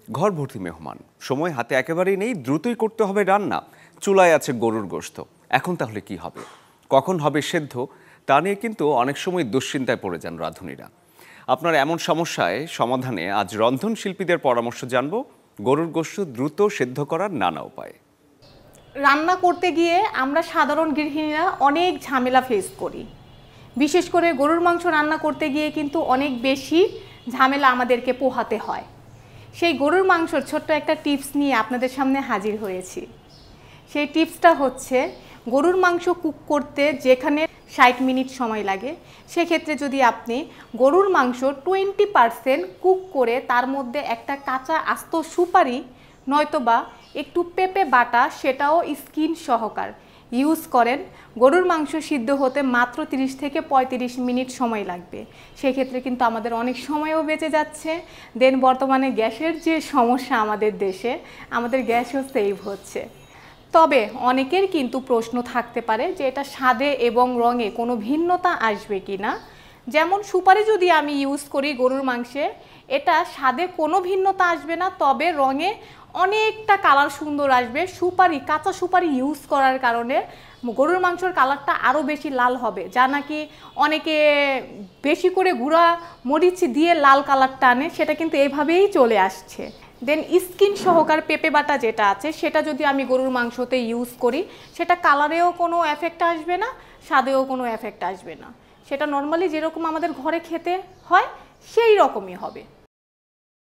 ঘর ভর্তি মেহমান, সময় হাতে একেবারেই নেই, দ্রুতই করতে হবে রান্না। চুলায় আছে গরুর গোশত, এখন তাহলে কি হবে, কখন হবে সেদ্ধ, তা নিয়ে কিন্তু অনেক সময় দুশ্চিন্তায় পড়ে যান রাঁধুনিরা। আপনার এমন সমস্যায় সমাধানে আজ রন্ধনশিল্পীদের পরামর্শ জানবো গরুর গোশত দ্রুত সেদ্ধ করার নানা উপায়। রান্না করতে গিয়ে আমরা সাধারণ গৃহিণীরা অনেক ঝামেলা ফেস করি। বিশেষ করে গরুর মাংস রান্না করতে গিয়ে কিন্তু অনেক বেশি ঝামেলা আমাদেরকে পোহাতে হয়। সেই গরুর মাংসর ছোট্ট একটা টিপস নিয়ে আপনাদের সামনে হাজির হয়েছি। সেই টিপসটা হচ্ছে, গরুর মাংস কুক করতে যেখানে 60 মিনিট সময় লাগে, সেক্ষেত্রে যদি আপনি গরুর মাংস 20% কুক করে তার মধ্যে একটা কাঁচা আস্ত সুপারি নয়তোবা একটু পেঁপে বাটা, সেটাও স্কিন সহকার ইউজ করেন, গরুর মাংস সিদ্ধ হতে মাত্র 30 থেকে 35 মিনিট সময় লাগবে। সেক্ষেত্রে কিন্তু আমাদের অনেক সময়ও বেঁচে যাচ্ছে। দেন বর্তমানে গ্যাসের যে সমস্যা আমাদের দেশে, আমাদের গ্যাসও সেভ হচ্ছে। তবে অনেকের কিন্তু প্রশ্ন থাকতে পারে যে এটা স্বাদে এবং রঙে কোনো ভিন্নতা আসবে কি না। যেমন সুপারি যদি আমি ইউজ করি গরুর মাংসে, এটা স্বাদে কোনো ভিন্নতা আসবে না, তবে রঙে অনেকটা কালার সুন্দর আসবে। সুপারি, কাঁচা সুপারি ইউজ করার কারণে গরুর মাংসর কালারটা আরও বেশি লাল হবে, যা নাকি অনেকে বেশি করে গুঁড়া মরিচ দিয়ে লাল কালার টানে, সেটা কিন্তু এইভাবেই চলে আসছে। দেন স্কিন সহকার পেঁপে বাটা যেটা আছে, সেটা যদি আমি গরুর মাংসতে ইউজ করি, সেটা কালারেও কোনো এফেক্ট আসবে না, স্বাদেও কোনো এফেক্ট আসবে না। সেটা নর্মালি যেরকম আমাদের ঘরে খেতে হয় সেই রকমই হবে।